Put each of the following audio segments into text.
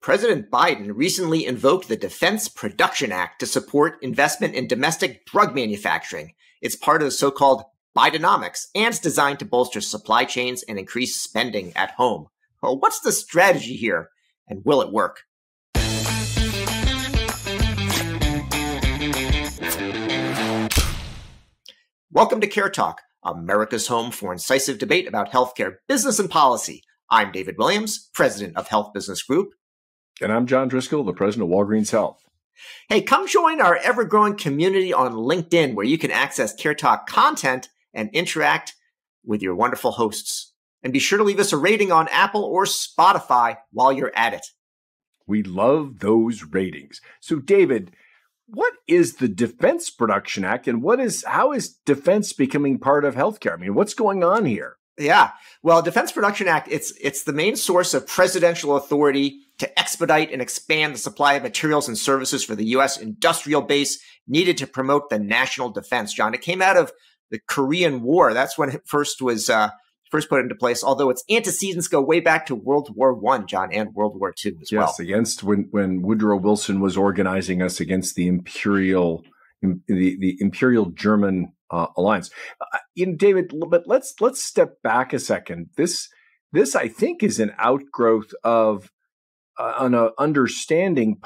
President Biden recently invoked the Defense Production Act to support investment in domestic drug manufacturing. It's part of the so-called Bidenomics, and it's designed to bolster supply chains and increase spending at home. Well, what's the strategy here, and will it work? Welcome to CareTalk, America's home for incisive debate about healthcare, business, and policy. I'm David Williams, president of Health Business Group. And I'm John Driscoll, the president of Walgreens Health. Hey, come join our ever-growing community on LinkedIn, where you can access CareTalk content and interact with your wonderful hosts. And be sure to leave us a rating on Apple or Spotify while you're at it. We love those ratings. So, David, what is the Defense Production Act, and how is defense becoming part of healthcare? I mean, what's going on here? Yeah, well, Defense Production Act, it's the main source of presidential authority to expedite and expand the supply of materials and services for the U.S. industrial base needed to promote the national defense. John, it came out of the Korean War. That's when it first was first put into place, although its antecedents go way back to World War I, John, and World War II as well. Yes, against when Woodrow Wilson was organizing us against the Imperial German alliance. David, but let's step back a second. This I think is an outgrowth of an understanding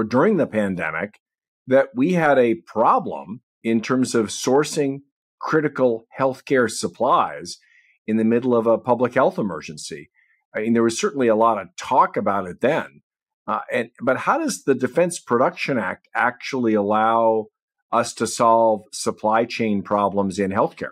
during the pandemic that we had a problem in terms of sourcing critical healthcare supplies in the middle of a public health emergency. I mean, there was certainly a lot of talk about it then. But how does the Defense Production Act actually allow us to solve supply chain problems in healthcare?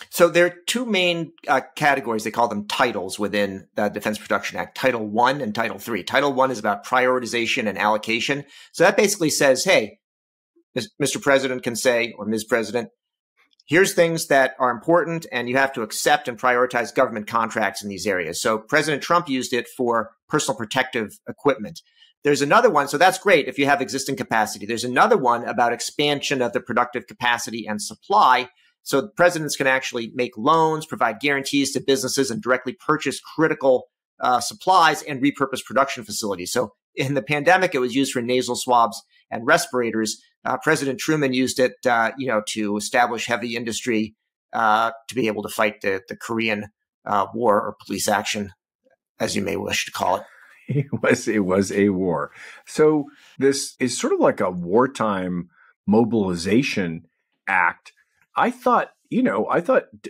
So there are two main categories. They call them titles within the Defense Production Act, Title I and Title III. Title I is about prioritization and allocation. So that basically says, hey, Mr. President can say, or Ms. President, here's things that are important, and you have to accept and prioritize government contracts in these areas. So President Trump used it for personal protective equipment. There's another one, so that's great if you have existing capacity. There's another one about expansion of the productive capacity and supply. So presidents can actually make loans, provide guarantees to businesses, and directly purchase critical supplies and repurpose production facilities. So in the pandemic, it was used for nasal swabs and respirators. President Truman used it, to establish heavy industry to be able to fight the Korean War, or police action, as you may wish to call it. It was a war. So this is sort of like a wartime mobilization act. I thought,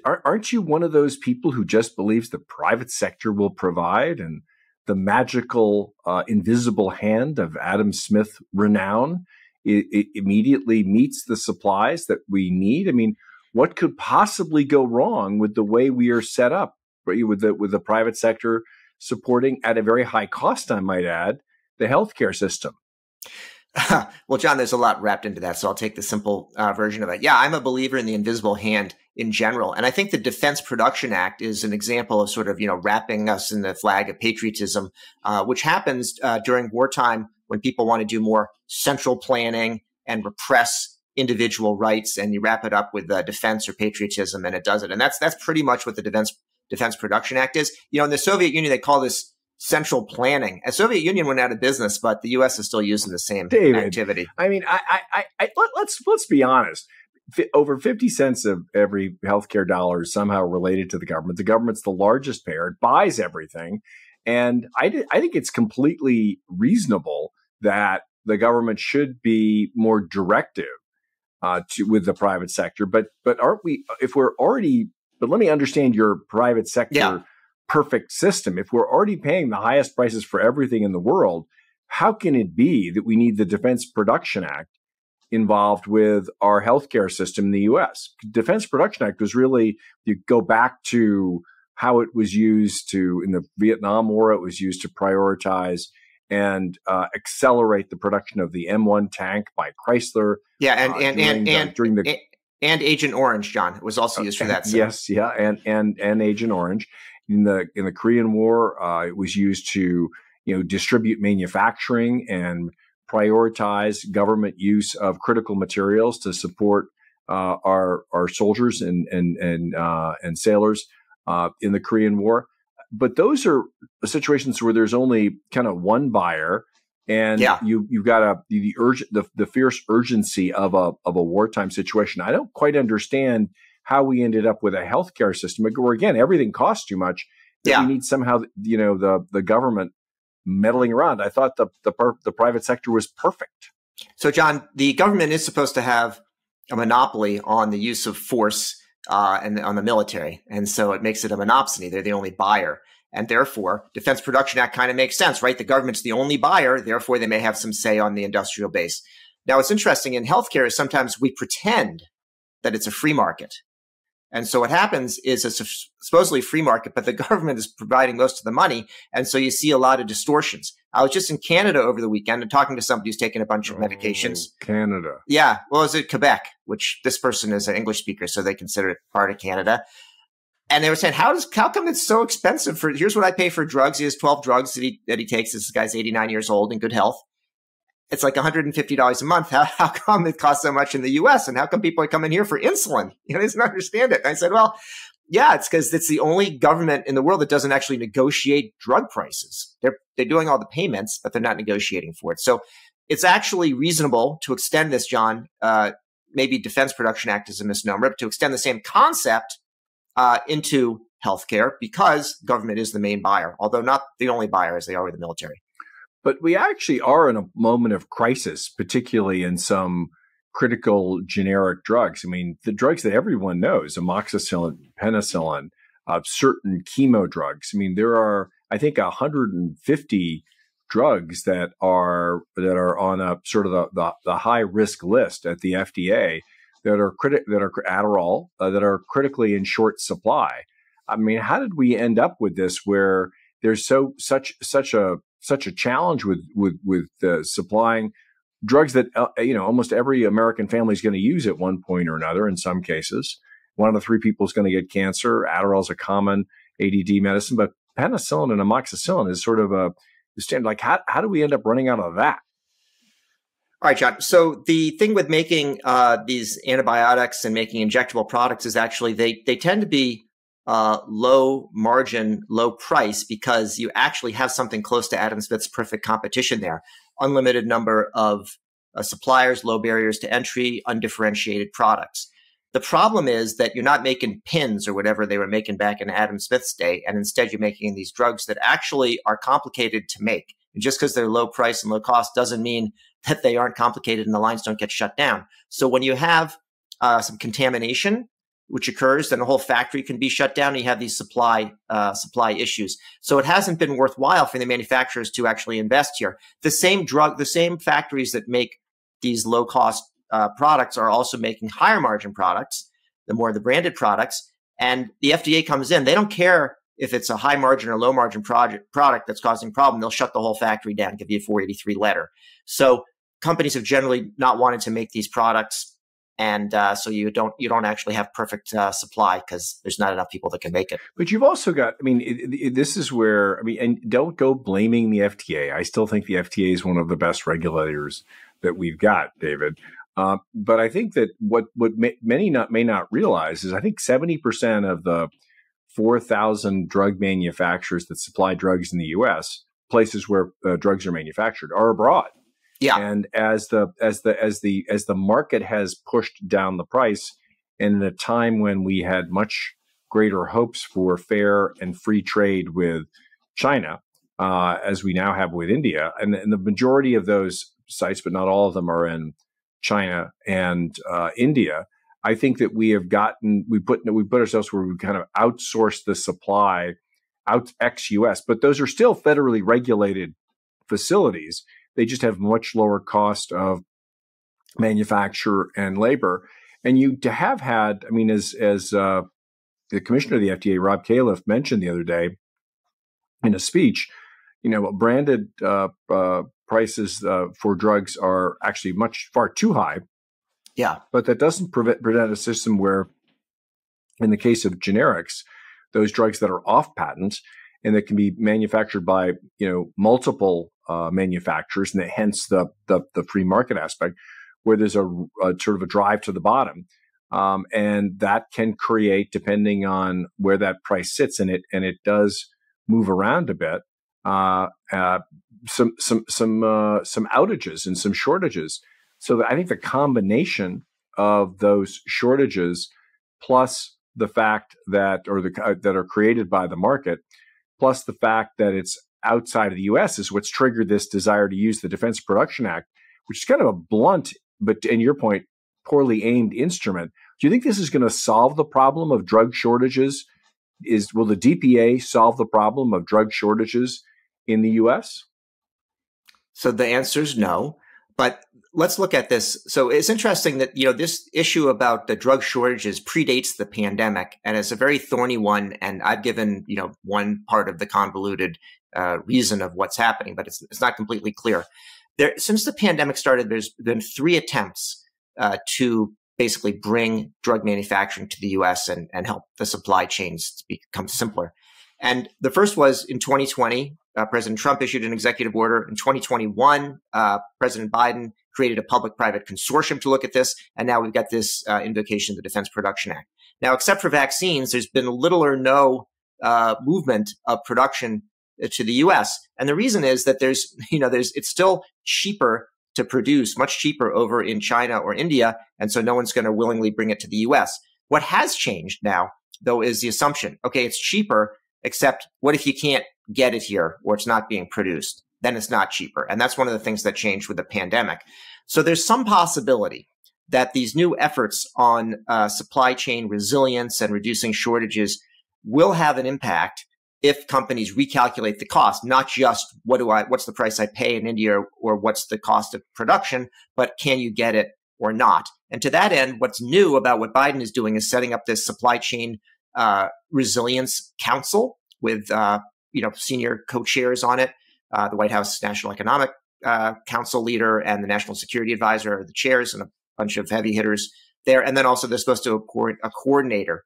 aren't you one of those people who just believes the private sector will provide, and the magical invisible hand of Adam Smith renown it immediately meets the supplies that we need? I mean, what could possibly go wrong with the way we are set up, right, with the private sector supporting, at a very high cost, I might add, the healthcare system? Well, John, there's a lot wrapped into that, so I'll take the simple version of it. Yeah, I'm a believer in the invisible hand in general, and I think the Defense Production Act is an example of sort of, wrapping us in the flag of patriotism, which happens during wartime when people want to do more central planning and repress individual rights, and you wrap it up with defense or patriotism, and it does it. And that's pretty much what the Defense Production Act is. In the Soviet Union, they call this central planning. The Soviet Union went out of business, but the U.S. is still using the same activity. I mean, let's be honest. Over 50 cents of every healthcare dollar is somehow related to the government. The government's the largest payer. It buys everything. And I think it's completely reasonable that the government should be more directive with the private sector. But aren't we, but let me understand your private sector perfect system. If we're already paying the highest prices for everything in the world, how can it be that we need the Defense Production Act involved with our healthcare system in the U.S.? Defense Production Act was really, you go back to how it was used in the Vietnam War, it was used to prioritize and accelerate the production of the M1 tank by Chrysler. Yeah, and Agent Orange, John, it was also used for that. Yes, yeah, and Agent Orange. In the Korean War, it was used to distribute manufacturing and prioritize government use of critical materials to support our soldiers and sailors in the Korean War. but those are situations where there's only kind of one buyer, and Yeah. you've got the fierce urgency of a wartime situation. I don't quite understand how we ended up with a healthcare system where, again, everything costs too much that we need somehow, the government meddling around. I thought the private sector was perfect. So, John, the government is supposed to have a monopoly on the use of force and on the military. And so it makes it a monopsony. They're the only buyer. And therefore, Defense Production Act kind of makes sense, right? The government's the only buyer. Therefore, they may have some say on the industrial base. Now, what's interesting in healthcare is sometimes we pretend that it's a free market. And so what happens is it's a supposedly free market, but the government is providing most of the money. And so you see a lot of distortions. I was just in Canada over the weekend and talking to somebody who's taking a bunch of medications. Canada. Yeah. Well, it was at Quebec, which this person is an English speaker, so they consider it part of Canada. And they were saying, how come it's so expensive here's what I pay for drugs. He has 12 drugs that he takes. This guy's 89 years old in good health. It's like $150 a month. How come it costs so much in the US? And how come people are coming here for insulin? He doesn't understand it. And I said, well, yeah, it's because it's the only government in the world that doesn't actually negotiate drug prices. They're doing all the payments, but they're not negotiating for it. So it's actually reasonable to extend this, John, maybe Defense Production Act is a misnomer, but to extend the same concept into healthcare because government is the main buyer, although not the only buyer as they are with the military. But we actually are in a moment of crisis, particularly in some critical generic drugs. I mean, the drugs that everyone knows, amoxicillin, penicillin, certain chemo drugs. I mean, there are, I think, 150 drugs that are on a sort of the high risk list at the FDA that are Adderall that are critically in short supply. I mean, how did we end up with this where there's such a challenge with supplying drugs that almost every American family is going to use at one point or another? In some cases, 1 out of 3 people is going to get cancer. Adderall is a common ADD medicine, but penicillin and amoxicillin is sort of the standard. Like, how do we end up running out of that? All right, John. So the thing with making these antibiotics and making injectable products is actually they tend to be low margin, low price because you actually have something close to Adam Smith's perfect competition there. Unlimited number of suppliers, low barriers to entry, undifferentiated products. The problem is that you're not making pins or whatever they were making back in Adam Smith's day, and instead you're making these drugs that actually are complicated to make. And just because they're low price and low cost doesn't mean that they aren't complicated and the lines don't get shut down. So when you have some contamination, which occurs, then the whole factory can be shut down. And you have these supply issues. So it hasn't been worthwhile for the manufacturers to actually invest here. The same factories that make these low cost products are also making higher margin products, the more the branded products. And the FDA comes in. They don't care if it's a high margin or low margin product that's causing problem. They'll shut the whole factory down, give you a 483 letter. So companies have generally not wanted to make these products. And so you don't actually have perfect supply because there's not enough people that can make it. But you've also got, I mean, this is where, I mean, and don't go blaming the FDA. I still think the FDA is one of the best regulators that we've got, David. But I think that what many may not realize is I think 70% of the 4,000 drug manufacturers that supply drugs in the U.S., places where drugs are manufactured, are abroad. Yeah. And as the market has pushed down the price, and in a time when we had much greater hopes for fair and free trade with China, as we now have with India, and the majority of those sites, but not all of them, are in China and India. I think that we put ourselves where we kind of outsourced the supply out ex-US, but those are still federally regulated facilities. They just have much lower cost of manufacture and labor. And you to have had, I mean, as the commissioner of the FDA, Rob Califf, mentioned the other day in a speech, branded prices for drugs are actually far too high. Yeah. But that doesn't prevent a system where, in the case of generics, those drugs that are off patent and that can be manufactured by, multiple manufacturers, and hence the free market aspect, where there's a sort of a drive to the bottom, and that can create, depending on where that price sits, and it does move around a bit, some outages and some shortages. So I think the combination of those shortages plus the fact that that are created by the market, plus the fact that it's outside of the U.S. is what's triggered this desire to use the Defense Production Act, which is kind of a blunt, but in your point, poorly aimed instrument. Do you think this is going to solve the problem of drug shortages? Will the DPA solve the problem of drug shortages in the U.S.? So the answer is no. But let's look at this. So it's interesting that, this issue about the drug shortages predates the pandemic, and it's a very thorny one. And I've given, one part of the convoluted reason of what's happening, but it's not completely clear. Since the pandemic started, there's been 3 attempts to basically bring drug manufacturing to the U.S. and help the supply chains to become simpler. And the first was in 2020. President Trump issued an executive order. In 2021, President Biden created a public-private consortium to look at this. And now we've got this invocation of the Defense Production Act. Now, except for vaccines, there's been little or no movement of production to the U.S. And the reason is that it's still cheaper to produce, much cheaper over in China or India. And so no one's going to willingly bring it to the U.S. What has changed now, though, is the assumption, okay, it's cheaper, except what if you can't get it here or it's not being produced? Then it's not cheaper. And that's one of the things that changed with the pandemic. So there's some possibility that these new efforts on supply chain resilience and reducing shortages will have an impact if companies recalculate the cost, not just what's the price I pay in India or what's the cost of production, but can you get it or not? And to that end, what's new about what Biden is doing is setting up this supply chain resilience council with senior co-chairs on it. The White House National Economic Council leader and the National Security Advisor are the chairs, and a bunch of heavy hitters there. And then also they're supposed to appoint a coordinator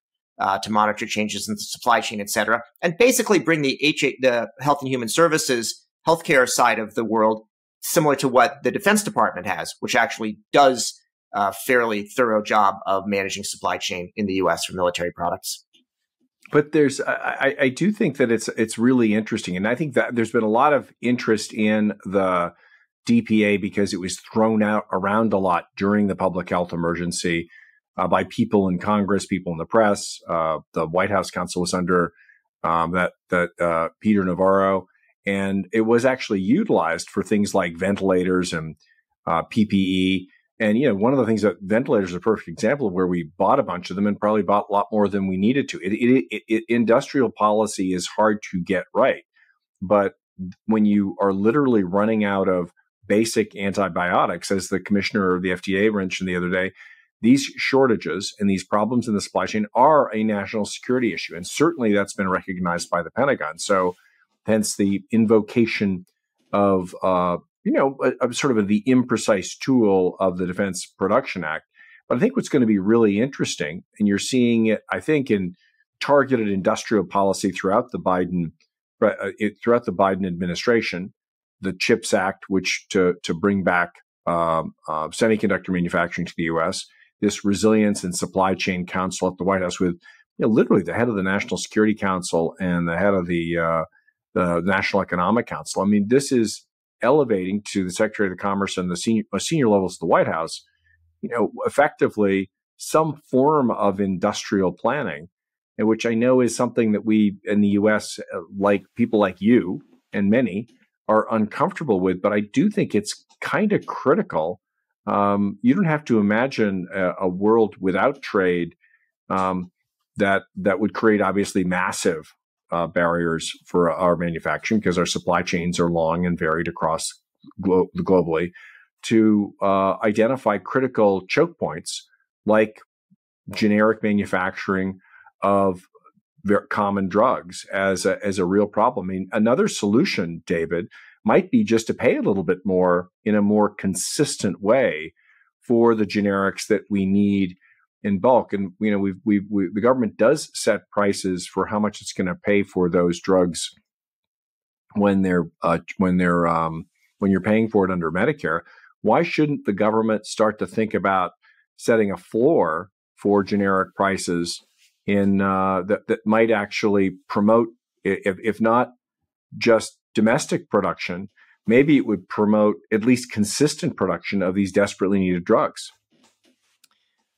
to monitor changes in the supply chain, et cetera, and basically bring the Health and Human Services healthcare side of the world similar to what the Defense Department has, which actually does a fairly thorough job of managing supply chain in the U.S. for military products. But I do think that it's really interesting, and I think that there's been a lot of interest in the DPA because it was thrown out around a lot during the public health emergency by people in Congress, people in the press. The White House counsel was under Peter Navarro, and it was actually utilized for things like ventilators and PPE. And, one of the things that ventilators are a perfect example of where we bought a bunch of them and probably bought a lot more than we needed to. Industrial policy is hard to get right. But when you are literally running out of basic antibiotics, as the commissioner of the FDA mentioned the other day, these shortages and these problems in the supply chain are a national security issue. And certainly that's been recognized by the Pentagon. So hence the invocation of sort of the imprecise tool of the Defense Production Act. But I think what's going to be really interesting, and you're seeing it, I think, in targeted industrial policy throughout the Biden administration, the CHIPS Act, which to bring back semiconductor manufacturing to the U.S., this Resilience and Supply Chain Council at the White House with literally the head of the National Security Council and the head of the National Economic Council. I mean, this is elevating to the Secretary of Commerce and the senior levels of the White House, effectively some form of industrial planning, and which I know is something that we in the U.S., like people like you and many, are uncomfortable with. But I do think it's kind of critical. You don't have to imagine a world without trade that would create obviously massive barriers for our manufacturing because our supply chains are long and varied across globally, to identify critical choke points like generic manufacturing of common drugs as a real problem. I mean, another solution, David, might be just to pay a little bit more in a more consistent way for the generics that we need in bulk. And the government does set prices for how much it's going to pay for those drugs when you're paying for it under Medicare. Why shouldn't the government start to think about setting a floor for generic prices in that might actually promote if not just domestic production, maybe it would promote at least consistent production of these desperately needed drugs.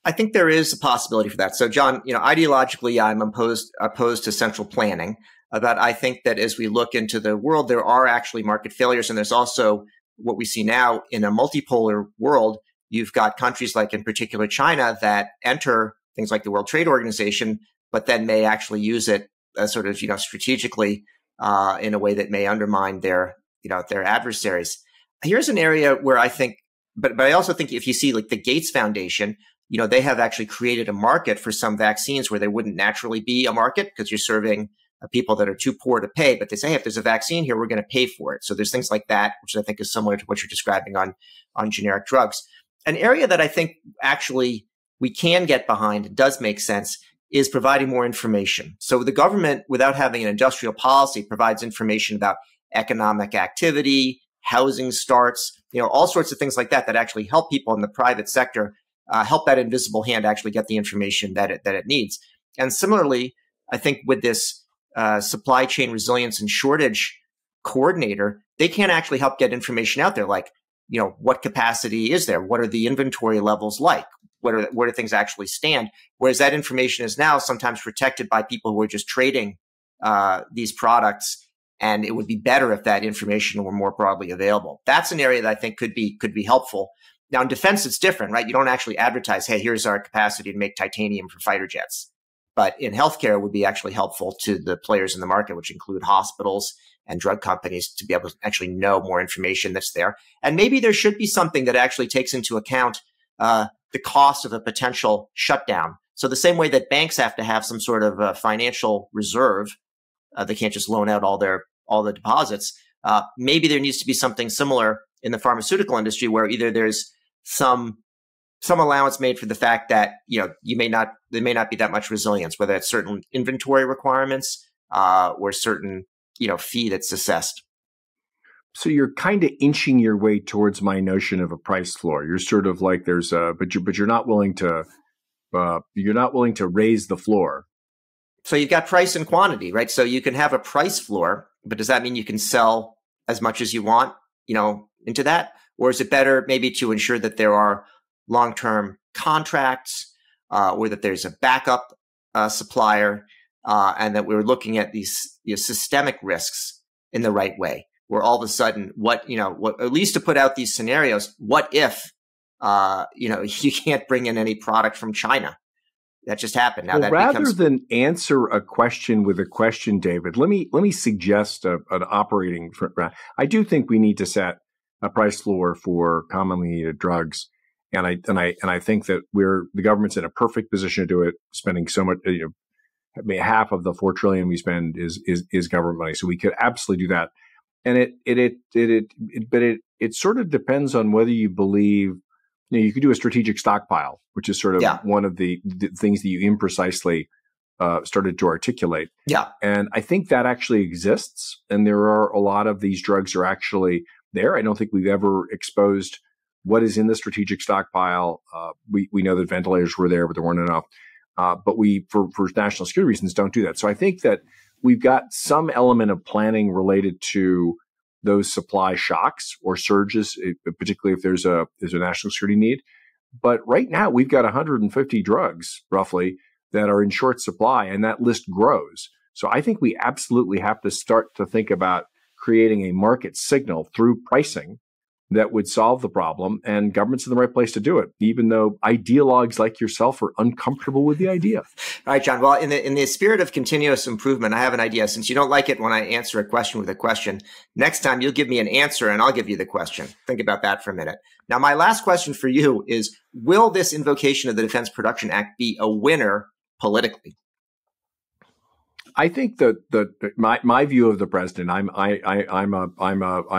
I think there is a possibility for that. So, John, ideologically, I'm opposed to central planning. But I think that as we look into the world, there are actually market failures, and there's also what we see now in a multipolar world. You've got countries like, in particular, China that enter things like the World Trade Organization, but then may actually use it sort of, strategically in a way that may undermine their adversaries. Here's an area where I think, but I also think if you see like the Gates Foundation, they have actually created a market for some vaccines where there wouldn't naturally be a market because you're serving people that are too poor to pay. But they say, hey, if there's a vaccine here, we're going to pay for it. So there's things like that, which I think is similar to what you're describing on generic drugs. An area that I think actually we can get behind, does make sense, is providing more information. So the government, without having an industrial policy, provides information about economic activity, housing starts, all sorts of things like that actually help people in the private sector, help that invisible hand actually get the information that it needs. And similarly, I think with this supply chain resilience and shortage coordinator, they can actually help get information out there, like, what capacity is there? What are the inventory levels like? Where do things actually stand? Whereas that information is now sometimes protected by people who are just trading these products, and it would be better if that information were more broadly available. That's an area that I think could be helpful. Now, in defense, it's different, right? You don't actually advertise, hey, here's our capacity to make titanium for fighter jets. But in healthcare, it would be actually helpful to the players in the market, which include hospitals and drug companies, to be able to actually know more information that's there. And maybe there should be something that actually takes into account the cost of a potential shutdown. So the same way that banks have to have some sort of financial reserve, they can't just loan out all the deposits. Maybe there needs to be something similar in the pharmaceutical industry, where either there's some allowance made for the fact that there may not be that much resilience, whether it's certain inventory requirements or certain fee that's assessed. So you're kind of inching your way towards my notion of a price floor. You're sort of like but you're not willing to raise the floor. So you've got price and quantity, right? So you can have a price floor, but does that mean you can sell as much as you want, into that? Or is it better maybe to ensure that there are long-term contracts or that there's a backup supplier and that we're looking at these systemic risks in the right way, where all of a sudden at least to put out these scenarios, what if, you can't bring in any product from China? That just happened. Now, rather than answer a question with a question, David, let me suggest an operating. I do think we need to set a price floor for commonly needed drugs, and I think that the government's in a perfect position to do it, spending so much. Half of the $4 trillion we spend is government money, so we could absolutely do that. And it sort of depends on whether you believe. You could do a strategic stockpile, which is sort of one of the things that you imprecisely started to articulate. Yeah. And I think that actually exists. And there are a lot of these drugs are actually there. I don't think we've ever exposed what is in the strategic stockpile. We know that ventilators were there, but there weren't enough. But we, for national security reasons, don't do that. So I think that we've got some element of planning related to those supply shocks or surges, particularly if there's a national security need. But right now, we've got 150 drugs, roughly, that are in short supply, and that list grows. So I think we absolutely have to start to think about creating a market signal through pricing that would solve the problem, and government's in the right place to do it, even though ideologues like yourself are uncomfortable with the idea. All right, John. Well, in the spirit of continuous improvement, I have an idea. Since you don't like it when I answer a question with a question, next time you'll give me an answer and I'll give you the question. Think about that for a minute. Now, my last question for you is, will this invocation of the Defense Production Act be a winner politically? I think that my view of the president, I'm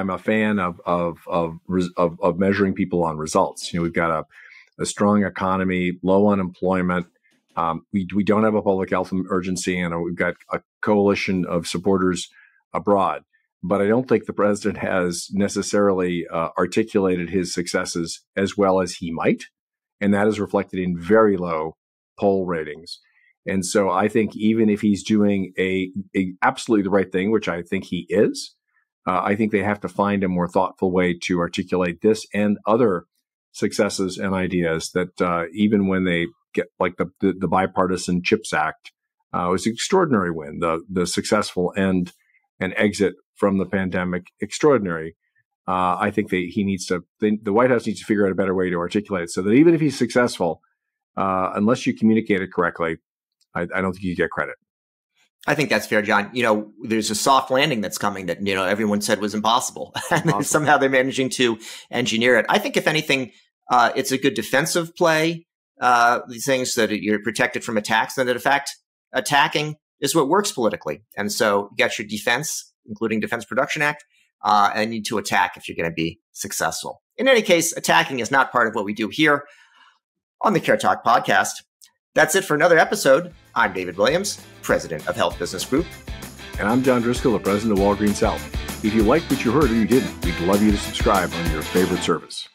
a fan of measuring people on results. We've got a strong economy, low unemployment. We don't have a public health emergency, and we've got a coalition of supporters abroad. But I don't think the president has necessarily articulated his successes as well as he might, and that is reflected in very low poll ratings. And so I think even if he's doing a absolutely the right thing, which I think he is, I think they have to find a more thoughtful way to articulate this and other successes and ideas that even when they get like the bipartisan CHIPS Act was an extraordinary win, the successful end and exit from the pandemic, extraordinary. I think the White House needs to figure out a better way to articulate it so that even if he's successful, unless you communicate it correctly, I don't think you get credit. I think that's fair, John. There's a soft landing that's coming that, everyone said was impossible. And somehow they're managing to engineer it. I think if anything, it's a good defensive play. These things that you're protected from attacks, and that in fact, attacking is what works politically. And so you got your defense, including Defense Production Act, and need to attack if you're going to be successful. In any case, attacking is not part of what we do here on the CareTalk podcast. That's it for another episode. I'm David Williams, president of Health Business Group. And I'm John Driscoll, the president of Walgreens Health. If you liked what you heard or you didn't, we'd love you to subscribe on your favorite service.